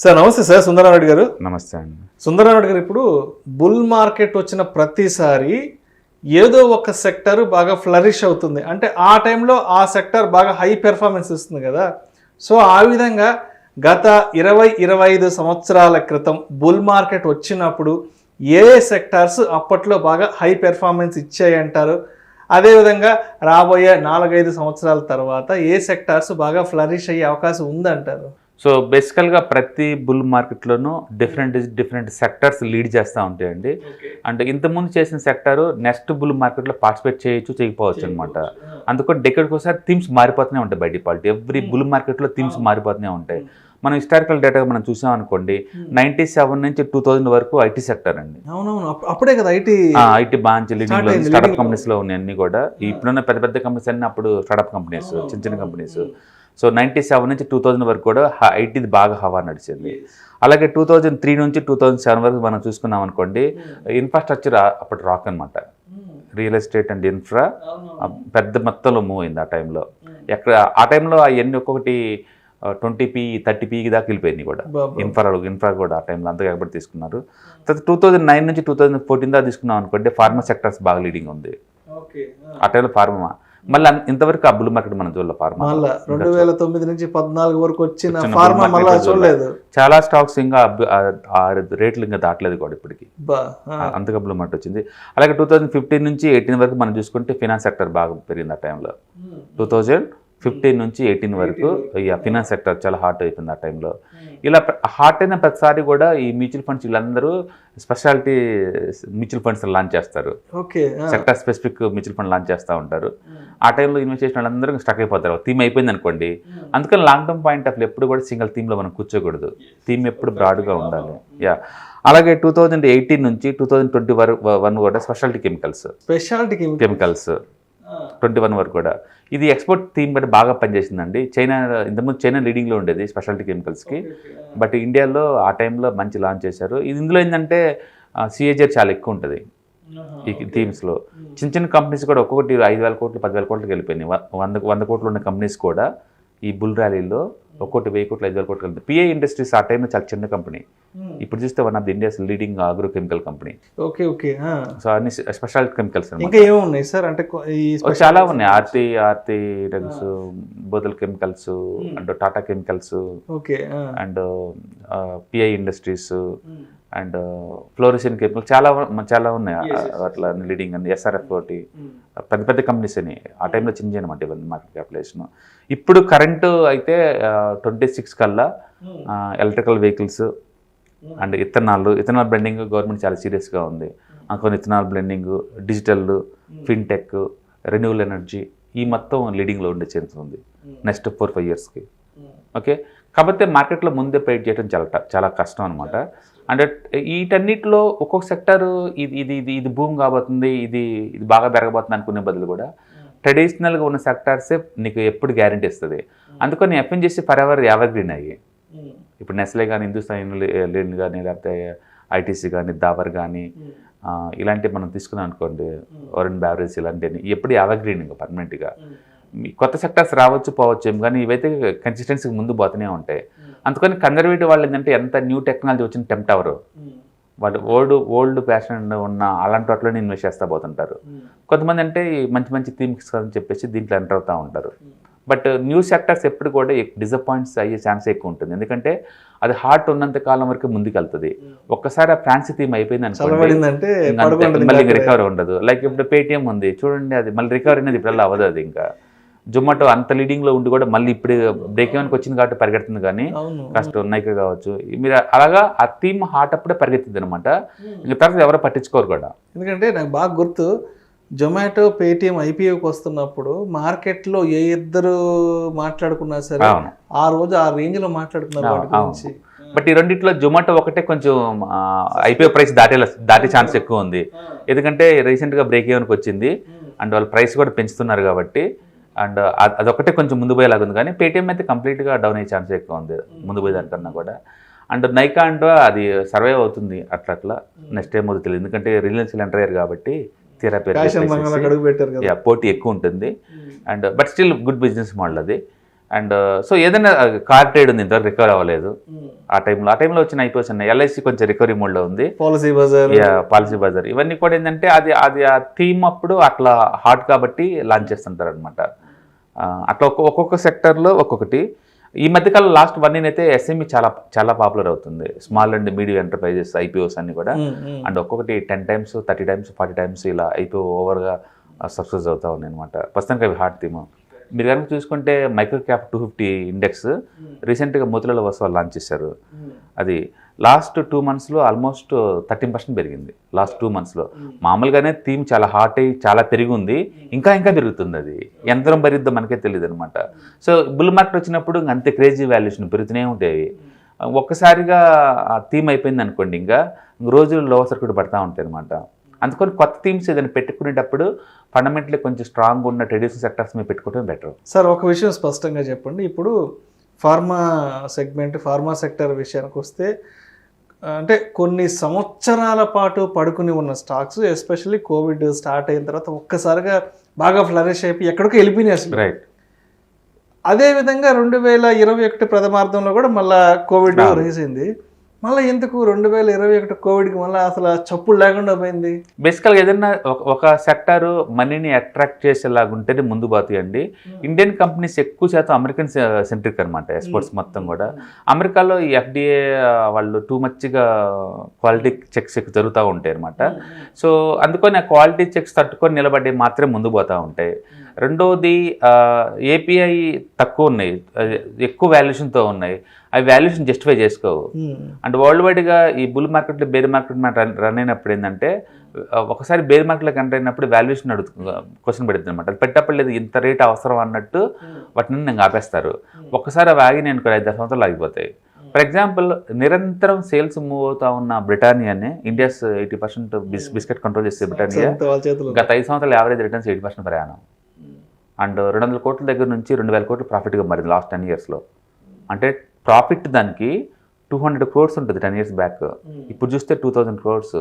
Sir నమస్తే sir, Sundara Reddy గారు. నమస్తే అండి. సుందరారెడ్డి గారు, ఇప్పుడు బుల్ మార్కెట్ వచ్చిన ప్రతిసారి ఏదో ఒక సెక్టర్ బాగా ఫ్లరిష్ అవుతుంది, అంటే ఆ టైంలో ఆ సెక్టర్ బాగా హై పెర్ఫార్మెన్స్ ఇస్తుంది కదా. సో ఆ విధంగా గత 20-25 సంవత్సరాల క్రితం బుల్ మార్కెట్ వచ్చినప్పుడు ఏ సెక్టార్స్ అప్పట్లో బాగా హై పెర్ఫార్మెన్స్ ఇచ్చాయంటారు? అదేవిధంగా రాబోయే 4-5 సంవత్సరాల తర్వాత ఏ సెక్టార్స్ బాగా ఫ్లరిష్ అయ్యే అవకాశం ఉందంటారు? సో బేసికల్గా ప్రతి బుల్ మార్కెట్లోనూ డిఫరెంట్ సెక్టర్స్ లీడ్ చేస్తూ ఉంటాయండి. అంటే ఇంతకుముందు చేసిన సెక్టారు నెక్స్ట్ బుల్ మార్కెట్లో పార్టిసిపేట్ చేయకపోవచ్చు అనమాట. అందుకని డెకేడ్కి ఒకసారి థీమ్స్ మారిపోతూనే ఉంటాయి. బై డిఫాల్ట్ ఎవ్రీ బుల్ మార్కెట్లో థీమ్స్ మారిపోతూనే ఉంటాయి. మనం హిస్టారికల్ డేటా మనం చూసాం అనుకోండి, 97 నుంచి 2000 వరకు ఐటీ సెక్టర్ అండి. అవునవును, అప్పుడే కదా ఐటీ బాగా లీడింగ్ స్టార్ట్అప్ కంపెనీస్లో ఉన్నాయి అన్ని కూడా. ఇప్పుడున్న పెద్ద కంపెనీస్ అన్ని అప్పుడు స్టార్ట్అప్ కంపెనీస్, చిన్న కంపెనీస్. సో 97 నుంచి 2000 వరకు కూడా ఐటీది బాగా హవా నడిచింది. అలాగే 2003 నుంచి 2007 వరకు మనం చూసుకున్నాం అనుకోండి, ఇన్ఫ్రాస్ట్రక్చర్ అప్పుడు రాక్ అనమాట. రియల్ ఎస్టేట్ అండ్ ఇన్ఫ్రా పెద్ద మొత్తంలో మూవ్ అయింది ఆ టైంలో. ఆ టైంలో అవన్నీ ఒక్కొక్కటి 20p 30p దాకా వెళ్ళిపోయింది కూడా. ఇన్ఫ్రా కూడా ఆ టైంలో అంతగా ఎక్కడ తీసుకున్నారు. తర్వాత 2009 నుంచి 2014 దాకా తీసుకున్నాం అనుకోండి, ఫార్మా సెక్టర్స్ బాగా లీడింగ్ ఉంది ఆ టైంలో. ఫార్మా మళ్ళీ ఇంతవరకు ఆ బుల్ మార్కెట్ మనం చూడలేదు. ఫార్మా 2009 నుంచి 14 వరకు వచ్చిన ఫార్మా మళ్ళీ చూడలేదు. చాలా స్టాక్స్ ఇంకా రేట్లు ఇంకా దాటలేదు కూడా ఇప్పటికి, అంతగా బుల్ మార్కెట్ వచ్చింది. అలాగే 2015 నుంచి 18 వరకు మనం చూసుకుంటే ఫినాన్స్ సెక్టర్ బాగా పెరిగింది ఆ టైంలో. 2015 నుంచి 18 వరకు ఫినాన్స్ సెక్టర్ చాలా హాట్ అయిపోయింది ఆ టైంలో. ఇలా హాట్ అయిన ప్రతిసారి కూడా ఈ మ్యూచువల్ ఫండ్స్ వీళ్ళందరూ స్పెషాలిటీ మ్యూచువల్ ఫండ్స్ లాంచ్ చేస్తారు. Sector specific mutual fund launch చేస్తూ ఉంటారు. ఆ టైంలో ఇన్వెస్ట్ చేసిన వాళ్ళందరూ స్టక్ అయిపోతారు. థీమ్ అయిపోయింది అనుకోండి. అందుకని లాంగ్ టర్మ్ పాయింట్ ఆఫ్ ఎప్పుడు కూడా సింగిల్ థీమ్లో మనం కూర్చోకూడదు. థీమ్ ఎప్పుడు బ్రాడ్గా ఉండాలి. అలాగే 2018 నుంచి 2021 కూడా స్పెషాలిటీ కెమికల్స్ 21 వరకు కూడా ఇది ఎక్స్పోర్ట్ థీమ్ బట్టి బాగా పనిచేసిందండి. ఇంతకుముందు చైనా లీడింగ్లో ఉండేది స్పెషాలిటీ కెమికల్స్కి. బట్ ఇండియాలో ఆ టైంలో మంచి లాంచ్ చేశారు. ఇందులో ఏంటంటే సిఏజర్ చాలా ఎక్కువ ఉంటుంది ఈ థీమ్స్లో. చిన్న కంపెనీస్ కూడా ఒక్కొక్కటి 5,000 కోట్లు 10,000 కోట్లకి వెళ్ళిపోయినాయి. 100 కోట్లు ఉన్న కంపెనీస్ కూడా ఈ బుల్ ర్యాలీలో ఒక్కొక్కటి 1000 కోట్లు 5,000 కోట్లు వెళ్తాయి. పిఐ ఇండస్ట్రీస్ ఆ టైంలో చాలా చిన్న కంపెనీ. ఇప్పుడు చూస్తే one of the India's leading agro chemical company. So అన్ని స్పెషాలిటీ కెమికల్స్ ఉన్నాయి సార్, అంటే చాలా ఉన్నాయి. Aarti drugs, Bodal chemicals and Tata chemicals and PI industries and ఫ్లోరిసిన్ కెమికల్ చాలా ఉన్నాయి అట్లా లీడింగ్ అండ్ ఎస్ఆర్ఎఫ్ ఒకటి. పెద్ద కంపెనీస్ అని ఆ టైంలో చిన్న అనమాట ఇవన్నీ మార్కెట్ క్యాపిటలైజేషన్. ఇప్పుడు కరెంటు అయితే 26 కల్లా electrical vehicles and ethanol blending government చాలా సీరియస్గా ఉంది. కొన్ని ethanol blending, digital, fintech, renewal energy ఈ మొత్తం లీడింగ్లో ఉండే ఛాన్స్ ఉంది నెక్స్ట్ 4-5 ఇయర్స్కి. ఓకే, కాకపోతే మార్కెట్లో ముందే ప్రైడ్ చేయడం చాలా కష్టం అనమాట. అంటే వీటన్నిటిలో ఒక్కొక్క సెక్టారు ఇది భూమి కాబోతుంది, ఇది బాగా పెరగబోతుంది అనుకునే బదులు కూడా ట్రెడిషనల్గా ఉన్న సెక్టార్సే నీకు ఎప్పుడు గ్యారంటీ ఇస్తుంది. అందుకని ఎఫ్ఎన్జీసీ ఫర్ ఎవర్ గ్రీన్ అయ్యి ఇప్పుడు నెస్లే కానీ, హిందుస్థాన్ యూనిలీవర్ కానీ, లేకపోతే ఐటీసీ కానీ, దాబర్ కానీ ఇలాంటివి మనం తీసుకున్నాం అనుకోండి, వరుణ్ బ్యావరేజ్ ఇలాంటివి ఎప్పుడు గ్రీన్ ఇంకా పర్మనెంట్గా. కొత్త సెక్టార్స్ రావచ్చు పోవచ్చు ఏం, కానీ ఇవైతే కన్సిస్టెన్సీకి ముందు పోతూనే ఉంటాయి. అందుకని కన్జర్వేటివ్ వాళ్ళు ఏంటంటే ఎంత న్యూ టెక్నాలజీ వచ్చిన టెంప్ట్ అవ్వరు. వాళ్ళు ఓల్డ్ ప్యాషన్ ఉన్న అలాంటి వాటిలోనే ఇన్వెస్ట్ చేస్తూ పోతుంటారు. కొంతమంది అంటే మంచి థీమ్స్ అని చెప్పేసి దీంట్లో ఎంటర్ అవుతూ ఉంటారు. బట్ న్యూ సెక్టర్స్ ఎప్పుడు కూడా డిసప్పాయింట్స్ అయ్యే ఛాన్స్ ఎక్కువ ఉంటుంది. ఎందుకంటే అది హార్ట్ ఉన్నంత కాలం వరకు ముందుకు వెళ్తుంది. ఒక్కసారి ఆ ఫ్యాన్సీ థీమ్ అయిపోయింది అనుకోండి, మళ్ళీ రికవరీ ఉండదు. లైక్ ఇప్పుడు పేటిఎం ఉంది చూడండి, అది మళ్ళీ రికవరీ అనేది ఇప్పుడు అవ్వదు. అది ఇంకా జొమాటో అంత లీడింగ్లో ఉండి కూడా మళ్ళీ ఇప్పుడు బ్రేక్ ఈవెన్కి వచ్చింది కాబట్టి పరిగెడుతుంది, కానీ కష్టం నైకా కావచ్చు. మీరు అలాగా ఆ థీమ్ హార్ట్ అప్పుడే పరిగెత్తుంది అనమాట. ఇంకా తర్వాత ఎవరో పట్టించుకోరు కూడా. ఎందుకంటే నాకు బాగా గుర్తు, జొమాటో పేటిఎం ఐపీఓకి వస్తున్నప్పుడు మార్కెట్లో ఏ ఇద్దరు మాట్లాడుకున్నా సరే ఆ రోజు ఆ రేంజ్లో మాట్లాడుకున్నారు. బట్ ఈ రెండిట్లో జొమాటో ఒకటే కొంచెం ఐపీఓ ప్రైస్ దాటే ఛాన్స్ ఎక్కువ ఉంది. ఎందుకంటే రీసెంట్గా బ్రేక్ ఈవెన్కి వచ్చింది అండ్ వాళ్ళు ప్రైస్ కూడా పెంచుతున్నారు కాబట్టి. అండ్ అదొకటే కొంచెం ముందు పోయేలాగా ఉంది, కానీ పేటిఎం అయితే కంప్లీట్గా డౌన్ అయ్యే ఛాన్స్ ఎక్కువ ఉంది ముందు పోయేదానికన్నా కూడా. అండ్ నైకా అంటూ అది సర్వైవ్ అవుతుంది అట్లా. నెక్స్ట్ టైం అవుతుంది తెలియదు, ఎందుకంటే రిలయన్స్ ఎంటర్ అయ్యారు కాబట్టి తీరా పోటీ ఎక్కువ ఉంటుంది. And but still good business model అది. అండ్ సో ఏదైనా కార్ ట్రేడ్ ఉంది, ఇంతవరకు రికవర్ అవ్వలేదు. ఆ టైంలో వచ్చిన ఐపీఓస్ ఉన్నాయి. ఎల్ఐసి కొంచెం రికవరీ మోడ్లో ఉంది, పాలసీ బజార్ ఇవన్నీ కూడా ఏంటంటే అది ఆ థీమ్ అప్పుడు అట్లా హాట్ కాబట్టి లాంచ్ చేస్తుంటారు అనమాట. అట్లా ఒక్కొక్క సెక్టర్లో ఒక్కొక్కటి. ఈ మధ్యకాలం లాస్ట్ 1 year అయితే ఎస్ఎంఈ చాలా చాలా పాపులర్ అవుతుంది. Small and medium enterprises IPOs అన్ని కూడా. అండ్ ఒక్కొక్కటి 10 times 30 times 40 times ఇలా ఐపీఓ ఓవర్గా సక్సెస్ అవుతా ఉన్నాయి అనమాట. ప్రస్తుతానికి అవి హాట్ థీమ్. మీరు కనుక చూసుకుంటే మైక్రో క్యాప్ 250 ఇండెక్స్ రీసెంట్గా మోతిలాల్ ఓస్వాల్ లాంచ్ చేశారు. అది లాస్ట్ 2 monthsలో ఆల్మోస్ట్ 13% పెరిగింది. లాస్ట్ 2 monthsలో మామూలుగానే థీమ్ చాలా హాట్ అయ్యి చాలా పెరిగి ఉంది, ఇంకా పెరుగుతుంది. అది ఎంతరం పెరిగిద్దో మనకే తెలియదు అనమాట. సో బుల్ మార్కెట్ వచ్చినప్పుడు అంతే క్రేజీ వాల్యుయేషన్ పెరుగుతూనే ఉంటాయి. ఒక్కసారిగా ఆ థీమ్ అయిపోయింది అనుకోండి, ఇంకా రోజులు లోవర్ సర్క్యూట్ పడతా ఉంటాయి అనమాట. అందుకని కొత్త థీమ్స్ ఏదైనా పెట్టుకునేటప్పుడు ఫండమెంటలీ కొంచెం స్ట్రాంగ్ ఉన్న ట్రెడిషనల్ సెక్టర్స్ మీద పెట్టుకోవడం బెటర్. సార్ ఒక విషయం స్పష్టంగా చెప్పండి, ఇప్పుడు ఫార్మా సెక్టర్ విషయానికి వస్తే అంటే కొన్ని సంవత్సరాల పాటు పడుకుని ఉన్న స్టాక్స్ ఎస్పెషల్లీ కోవిడ్ స్టార్ట్ అయిన తర్వాత ఒక్కసారిగా బాగా ఫ్లరిష్ అయిపోయి ఎక్కడికో వెళ్ళిపోయినాయి. రైట్. అదేవిధంగా 2021 ప్రథమార్థంలో కూడా మళ్ళీ కోవిడ్ రైజ్ అయింది. మళ్ళీ ఎందుకు 2021 కోవిడ్కి మళ్ళీ అసలు చప్పులు లేకుండా పోయింది? బేసికల్గా ఏదైనా ఒక సెక్టర్ మనీని అట్రాక్ట్ చేసేలాగా ఉంటేనే ముందు పోతాయండి. ఇండియన్ కంపెనీస్ ఎక్కువ శాతం అమెరికన్ సెంట్రిక్ అనమాట, ఎక్స్పోర్ట్స్ మొత్తం కూడా. అమెరికాలో ఈ ఎఫ్డిఏ వాళ్ళు టూ మచ్గా క్వాలిటీ చెక్స్ జరుగుతూ ఉంటాయి అనమాట. సో అందుకని ఆ క్వాలిటీ చెక్స్ తట్టుకొని నిలబడి మాత్రమే ముందు పోతూ ఉంటాయి. రెండోది ఏపీఐ తక్కువ ఉన్నాయి, ఎక్కువ వాల్యుయేషన్తో ఉన్నాయి. అవి వాల్యుయేషన్ జస్టిఫై చేసుకోవు. అండ్ వరల్డ్ వైడ్గా ఈ బుల్ మార్కెట్లో బేర్ మార్కెట్ రన్ అయినప్పుడు ఏంటంటే ఒకసారి బేర్ మార్కెట్లోకి ఎంటర్ అయినప్పుడు వాల్యుయేషన్ క్వశ్చన్ పడుతుంది అనమాట. అది పెట్టప్పుడు లేదు ఇంత రేట్ అవసరం అన్నట్టు వాటిని నేను ఆపేస్తారు. ఒక్కసారి అవి ఆగి నేను 5-10 సంవత్సరాలు ఆగిపోతాయి. ఫర్ ఎగ్జాంపుల్ నిరంతరం సేల్స్ మూవ్ అవుతా ఉన్న బ్రిటానియానే, ఇండియాస్ 80% బిస్కెట్ కంట్రోల్ చేసే బ్రిటానియా గత 5 సంవత్సరాలు యావరేజ్ రిటర్న్స్ 80% ప్రయాణం. అండ్ 200 crores దగ్గర నుంచి 2000 crores ప్రాఫిట్గా మారింది లాస్ట్ 10 yearsలో. అంటే ప్రాఫిట్ దానికి 200 crores ఉంటుంది 10 years బ్యాక్. ఇప్పుడు చూస్తే 2000 crores.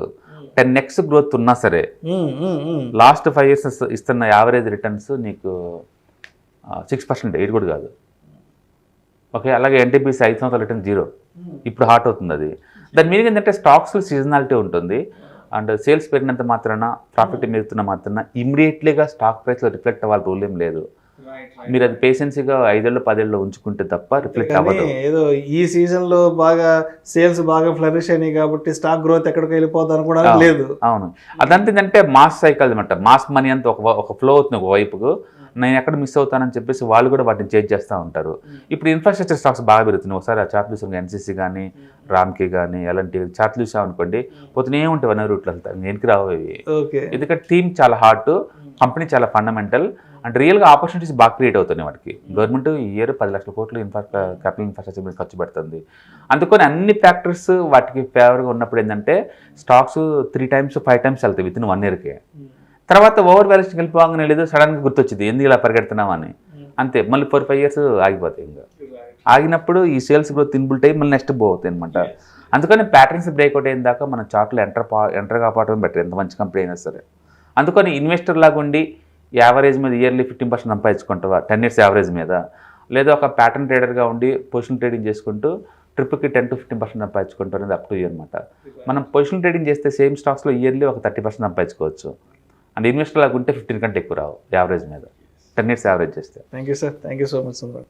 10x గ్రోత్ ఉన్నా సరే లాస్ట్ 5 years ఇస్తున్న యావరేజ్ రిటర్న్స్ నీకు 6%, 8 కూడా కాదు. ఓకే, అలాగే ఎన్టీపీసీ 5 సంవత్సరాల రిటర్న్ 0. ఇప్పుడు హాట్ అవుతుంది అది. దాని మీనింగ్ ఏంటంటే స్టాక్స్ సీజనాలిటీ ఉంటుంది. అండ్ సేల్స్ పెరిగినంత మాత్రాన, ప్రాఫిట్ పెరుగుతున్న మాత్రాన ఇమ్మీడియట్లీగా స్టాక్ ప్రైస్లో రిఫ్లెక్ట్ అవ్వాలి రూల్ ఏం లేదు. మీరు అది పేషెన్సీగా 5 ఏళ్ళు 10 ఏళ్ళు ఉంచుకుంటే తప్ప రిఫ్లెక్ట్ అవ్వదు. ఏదో ఈ సీజన్లో బాగా సేల్స్ బాగా ఫ్లరిష్ అయినాయి కాబట్టి స్టాక్ గ్రోత్ ఎక్కడికి వెళ్ళిపోతుంది అనుకోవడానికి లేదు. అవును, అదంతా ఏంటంటే మాస్ సైకిల్ అనమాట. మాస్ మనీ అంతా ఒక ఫ్లో అవుతుంది ఒకవైపుకు. నేను ఎక్కడ మిస్ అవుతానని చెప్పేసి వాళ్ళు కూడా వాటిని చేంజ్ చేస్తూ ఉంటారు. ఇప్పుడు ఇన్ఫ్రాస్ట్రక్చర్ స్టాక్స్ బాగా పెరుగుతున్నాయి. ఒకసారి ఆ చార్ట్ చూసాం, ఎన్సీసీ కానీ రామ్కి కానీ అలాంటి చార్ట్ చూసాం అనుకోండి, పోతూనే ఉంటాయి 1 రూట్లో వెళ్తారు, వెనక్కి రావు ఇవి. ఎందుకంటే థీమ్ చాలా హాట్, కంపెనీ చాలా ఫండమెంటల్, అండ్ రియల్గా ఆపర్చునిటీస్ బాగా క్రియేట్ అవుతున్నాయి వాటికి. గవర్నమెంట్ ఈ ఇయర్ 10 లక్షల కోట్లు క్యాపిటల్ ఇన్ఫ్రాస్ట్రక్చర్ మీద ఖర్చు పెడుతుంది. అందుకని అన్ని ఫ్యాక్టర్స్ వాటికి ఫేవర్గా ఉన్నప్పుడు ఏంటంటే స్టాక్స్ 3 times 5 times వెళ్తాయి విత్ ఇన్ 1 yearకే. తర్వాత ఓవర్ వాల్యుయేషన్ వెళ్ళిపోగానే లేదు, సడన్గా గుర్తొచ్చింది ఎందుకు ఇలా పరిగెడుతున్నామని, అంతే మళ్ళీ 4-5 years ఆగిపోతాయి. ఇంకా ఆగినప్పుడు ఈ సేల్స్ గ్రోత్ ఇన్బుల్ట్ అయ్యి మళ్ళీ నెక్స్ట్ పోతాయి అనమాట. అందుకని ప్యాటర్న్స్ బ్రేక్అవుట్ అయిన దాకా మన చార్ట్లో ఎంటర్ కాపాడడం బెటర్, ఎంత మంచి కంపెనీ అయినా సరే. అందుకని ఇన్వెస్టర్ లాగా ఉండి యావరేజ్ మీద ఇయర్లీ 15% సంపాదించుకుంటావా 10 years యావరేజ్ మీద, లేదా ఒక ప్యాటర్న్ ట్రేడర్గా ఉండి పొజిషన్ ట్రేడింగ్ చేసుకుంటూ ట్రిప్కి 10 to 15% సంపాదించుకుంటారు అనేది అప్ టు యూ అనమాట. మనం పొజిషన్ ట్రేడింగ్ చేస్తే సేమ్ స్టాక్స్లో ఇయర్లీ ఒక 30% సంపాదించుకోవచ్చు. అండ్ ఇన్వెస్టర్ లాగా ఉంటే 15 కంటే ఎక్కువ రావు యావరేజ్ మీద 10 years యావరేజ్ చేస్తే. Thank you sir, thank you so much Sundar.